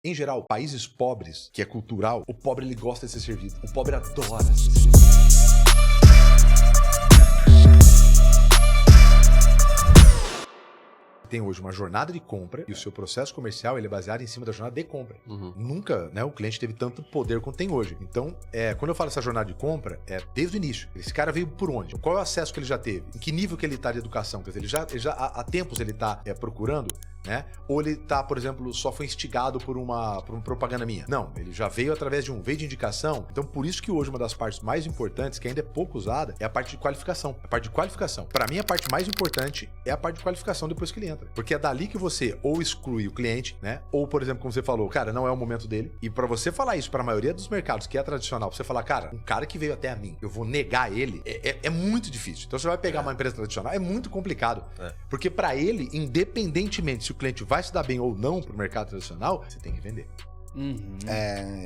Em geral, países pobres, que é cultural, o pobre ele gosta de ser servido. O pobre adora ser servido. Tem hoje uma jornada de compra e o seu processo comercial ele é baseado em cima da jornada de compra. Nunca, né, o cliente teve tanto poder quanto tem hoje. Então, quando eu falo essa jornada de compra, é desde o início. Esse cara veio por onde? Qual é o acesso que ele já teve? Em que nível que ele está de educação? Quer dizer, ele já há tempos ele está procurando, né? Ou ele tá, por exemplo, só foi instigado por uma propaganda minha? Não, ele já veio através veio de indicação. Então, por isso que hoje uma das partes mais importantes, que ainda é pouco usada, é a parte de qualificação. A parte de qualificação. Para mim, a parte mais importante é a parte de qualificação depois que ele entra. Porque é dali que você ou exclui o cliente, né? Ou, por exemplo, como você falou, cara, não é o momento dele. E para você falar isso para a maioria dos mercados que é tradicional, você falar, cara, um cara que veio até a mim, eu vou negar ele, é muito difícil. Então, você vai pegar uma empresa tradicional, é muito complicado. Porque para ele, independentemente se o cliente vai se dar bem ou não pro mercado tradicional, você tem que vender.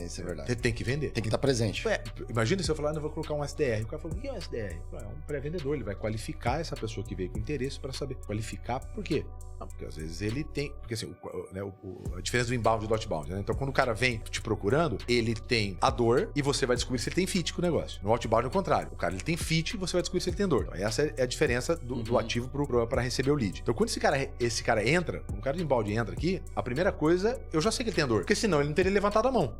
Isso é verdade. Você tem que vender. Tem que estar presente. Imagina se eu falar, eu vou colocar um SDR. O cara falou, o que é um SDR? É um pré-vendedor, ele vai qualificar essa pessoa que veio com interesse para saber. Qualificar por quê? Não, porque às vezes ele tem... Porque assim, a diferença do inbound e do outbound, né? Então quando o cara vem te procurando, ele tem a dor e você vai descobrir se ele tem fit com o negócio. No outbound é o contrário. O cara ele tem fit e você vai descobrir se ele tem dor. Então, essa é a diferença do ativo para receber o lead. Então quando esse cara entra, quando o cara de inbound entra aqui, a primeira coisa, eu já sei que ele tem dor. Porque senão ele não teria levantado a mão.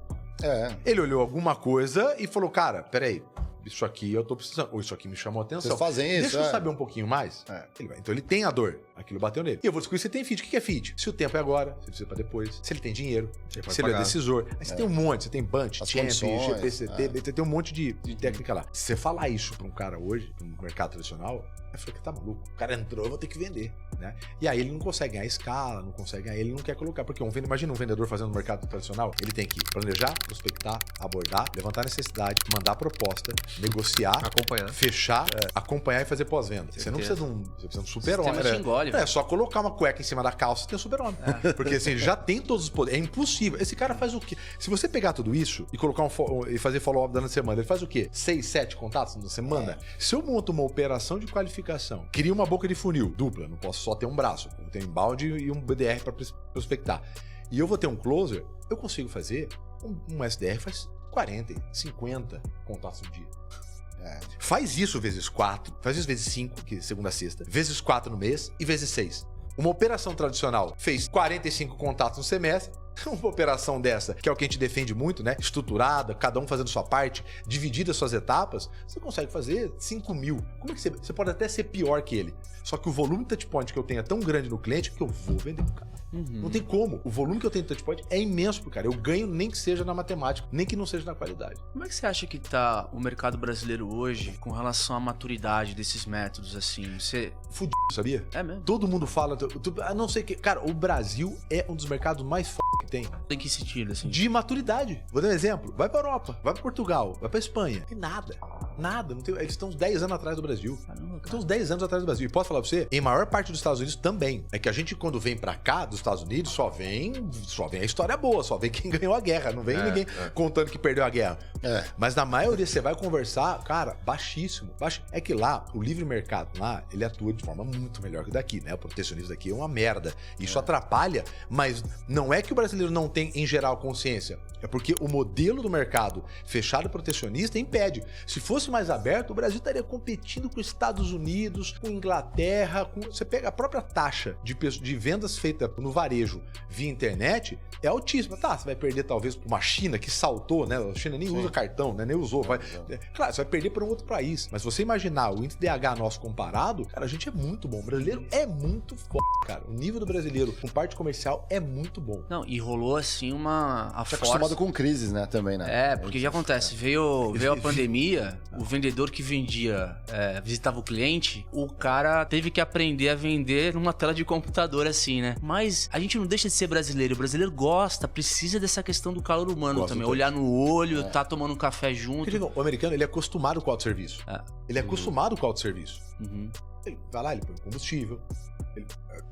Ele olhou alguma coisa e falou, cara, peraí, isso aqui eu tô precisando, ou isso aqui me chamou a atenção. Vocês fazem isso, Deixa eu saber um pouquinho mais. Então ele tem a dor, aquilo bateu nele. E eu vou descobrir se ele tem fit. O que é fit? Se o tempo é agora, se ele precisa pra depois, se ele tem dinheiro, se ele é decisor. Aí você tem um monte, você tem Bunch, Champ, GPCT, você tem um monte de técnica lá. Se você falar isso pra um cara hoje, no mercado tradicional, eu falei que tá maluco. O cara entrou, eu vou ter que vender, né? E aí ele não consegue ganhar escala, não consegue ganhar, ele não quer colocar, porque imagina um vendedor fazendo no mercado tradicional, ele tem que planejar, prospectar, abordar, levantar necessidade, mandar proposta, negociar, acompanhar, fechar, acompanhar e fazer pós-venda. Você não precisa de um super-homem. É só colocar uma cueca em cima da calça e tem um super-homem. Porque assim, ele já tem todos os poderes. É impossível. Esse cara faz o quê? Se você pegar tudo isso e colocar e fazer follow-up durante a semana, ele faz o quê? 6, 7 contatos na semana? Se eu monto uma operação de qualificação, cria uma boca de funil dupla, não posso só ter um braço, eu tenho um inbound e um BDR para prospectar. E eu vou ter um closer, eu consigo fazer um SDR faz 40, 50 contatos no dia. Faz isso vezes 4, faz isso vezes 5, que é segunda a sexta, vezes 4 no mês e vezes 6. Uma operação tradicional fez 45 contatos no semestre. Uma operação dessa, que é o que a gente defende muito, né? Estruturada, cada um fazendo sua parte, dividida suas etapas, você consegue fazer 5 mil. Como é que você pode até ser pior que ele? Só que o volume de touchpoint que eu tenho é tão grande no cliente que eu vou vender pro cara. Não tem como. O volume que eu tenho de touchpoint é imenso pro cara. Eu ganho nem que seja na matemática, nem que não seja na qualidade. Como é que você acha que tá o mercado brasileiro hoje com relação à maturidade desses métodos, assim? Você... Fudido, sabia? É mesmo? Todo mundo fala... não sei o que... Cara, o Brasil é um dos mercados mais que tem. Tem que sentido, assim? De maturidade. Vou dar um exemplo. Vai pra Europa, vai pra Portugal, vai pra Espanha. Tem nada. Nada. Não tem... Eles estão uns 10 anos atrás do Brasil. Caramba, estão uns 10 anos atrás do Brasil. E posso falar pra você? Em maior parte dos Estados Unidos também. É que a gente, quando vem pra cá, dos Estados Unidos, só vem a história boa, só vem quem ganhou a guerra. Não vem ninguém contando que perdeu a guerra. Mas na maioria, você vai conversar, cara, baixíssimo. É que lá, o livre mercado lá, ele atua de forma muito melhor que daqui, né? O protecionismo daqui é uma merda. Isso atrapalha, mas não é que o brasileiro não tem, em geral, consciência. É porque o modelo do mercado fechado protecionista impede. Se fosse mais aberto, o Brasil estaria competindo com os Estados Unidos, com Inglaterra. Você pega a própria taxa de vendas feita no varejo via internet, é altíssima. Tá, você vai perder talvez para uma China que saltou, né? A China nem usa cartão, né? Nem usou. Claro, você vai perder para um outro país. Mas se você imaginar o índice DH nosso comparado, cara, a gente é muito bom. O brasileiro é muito foda, cara. O nível do brasileiro com parte comercial é muito bom. Não, e rolou assim uma... acostumado com crises, né? Também, né? Porque o que acontece? Veio a pandemia, o vendedor que vendia, visitava o cliente, o cara teve que aprender a vender numa tela de computador assim, né? Mas a gente não deixa de ser brasileiro. O brasileiro gosta, precisa dessa questão do calor humano também. Olhar no olho, tá tomando um café junto. O americano, ele é acostumado com o autosserviço. Ele é acostumado com o autosserviço. Ele vai lá, ele põe combustível,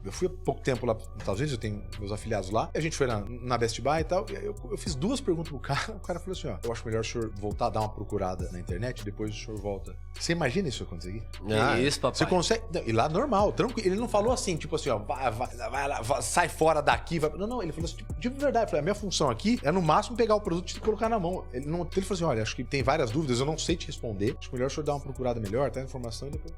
Eu fui há pouco tempo lá nos Estados Unidos, eu tenho meus afiliados lá, e a gente foi na Best Buy e tal, e eu fiz 2 perguntas pro cara, o cara falou assim, ó, eu acho melhor o senhor voltar a dar uma procurada na internet, depois o senhor volta. Você imagina isso acontecer? Isso, papai. Você consegue... Não, e lá normal, tranquilo. Ele não falou assim, tipo assim, ó, vai lá, sai fora daqui. Não, ele falou assim, tipo, de verdade, a minha função aqui é no máximo pegar o produto e colocar na mão. Ele falou assim, olha, acho que tem várias dúvidas, eu não sei te responder, acho melhor o senhor dar uma procurada melhor, tá a informação e depois...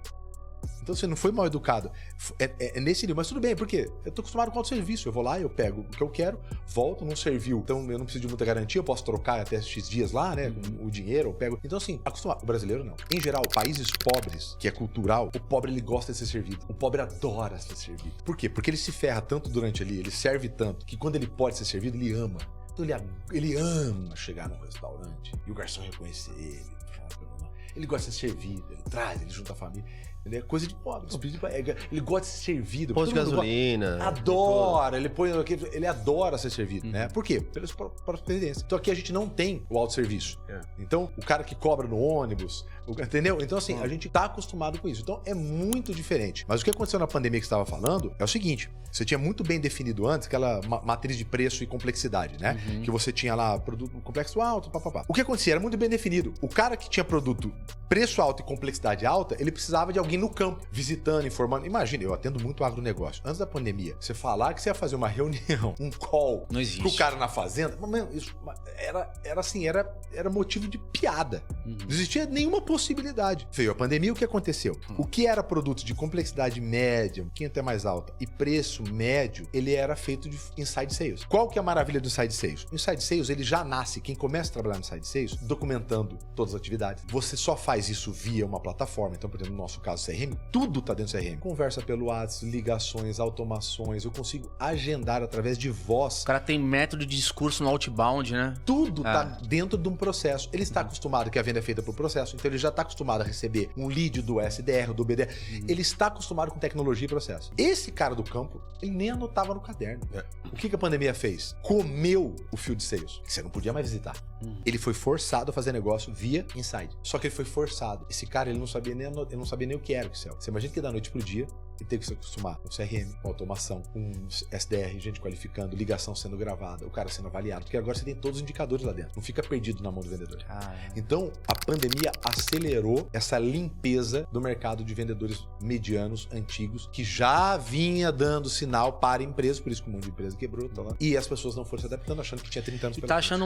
Então você não foi mal educado. É nesse nível, mas tudo bem, por quê? Eu tô acostumado com autosserviço. Eu vou lá, eu pego o que eu quero, volto, não serviu. Então eu não preciso de muita garantia, eu posso trocar até X dias lá, né? Com o dinheiro, eu pego. Então, assim, acostumado. O brasileiro não. Em geral, países pobres, que é cultural, o pobre ele gosta de ser servido. O pobre adora ser servido. Por quê? Porque ele se ferra tanto durante ali, ele serve tanto, que quando ele pode ser servido, ele ama. Então ele ama chegar num restaurante e o garçom reconhecer ele. Ele gosta de ser servido, ele traz, ele junta a família. É coisa de pobre. Ele gosta de ser servido. Posto de gasolina. Adora. Ele adora ser servido, né? Por quê? Pela própria experiência. Então aqui a gente não tem o autosserviço. Então, o cara que cobra no ônibus, entendeu? Então, assim, a gente tá acostumado com isso. Então, é muito diferente. Mas o que aconteceu na pandemia que você estava falando é o seguinte. Você tinha muito bem definido antes aquela matriz de preço e complexidade, né? Que você tinha lá produto complexo alto, papapá. O que acontecia? Era muito bem definido. O cara que tinha produto preço alto e complexidade alta, ele precisava de alguém no campo, visitando, informando. Imagina, eu atendo muito agronegócio. Antes da pandemia, você falar que você ia fazer uma reunião, um call com o cara na fazenda, isso era assim, era motivo de piada. Não existia nenhuma possibilidade. Veio a pandemia, o que aconteceu? O que era produto de complexidade média, um pouquinho até mais alta, e preço médio, ele era feito de inside sales. Qual que é a maravilha do inside sales? O inside sales, ele já nasce, quem começa a trabalhar no inside sales, documentando todas as atividades. Você só faz isso via uma plataforma. Então, por exemplo, no nosso caso, CRM, tudo tá dentro do CRM. Conversa pelo WhatsApp, ligações, automações, eu consigo agendar através de voz. O cara tem método de discurso no outbound, né? Tudo tá dentro de um processo. Ele está acostumado que a venda é feita por processo, então ele já está acostumado a receber um lead do SDR, do BDR. Ele está acostumado com tecnologia e processo. Esse cara do campo, ele nem anotava no caderno. O que a pandemia fez? Comeu o field sales. Você não podia mais visitar. Ele foi forçado a fazer negócio via inside. Só que ele foi forçado. Esse cara, ele não sabia nem o que era o Excel. Você imagina que da noite pro dia, ele teve que se acostumar com CRM, com automação, com SDR, gente qualificando, ligação sendo gravada, o cara sendo avaliado, porque agora você tem todos os indicadores lá dentro. Não fica perdido na mão do vendedor. Então, a pandemia acelerou essa limpeza do mercado de vendedores medianos, antigos, que já vinha dando sinal para empresas, por isso que um monte de empresa quebrou. E as pessoas não foram se adaptando, achando que tinha 30 anos. E tá achando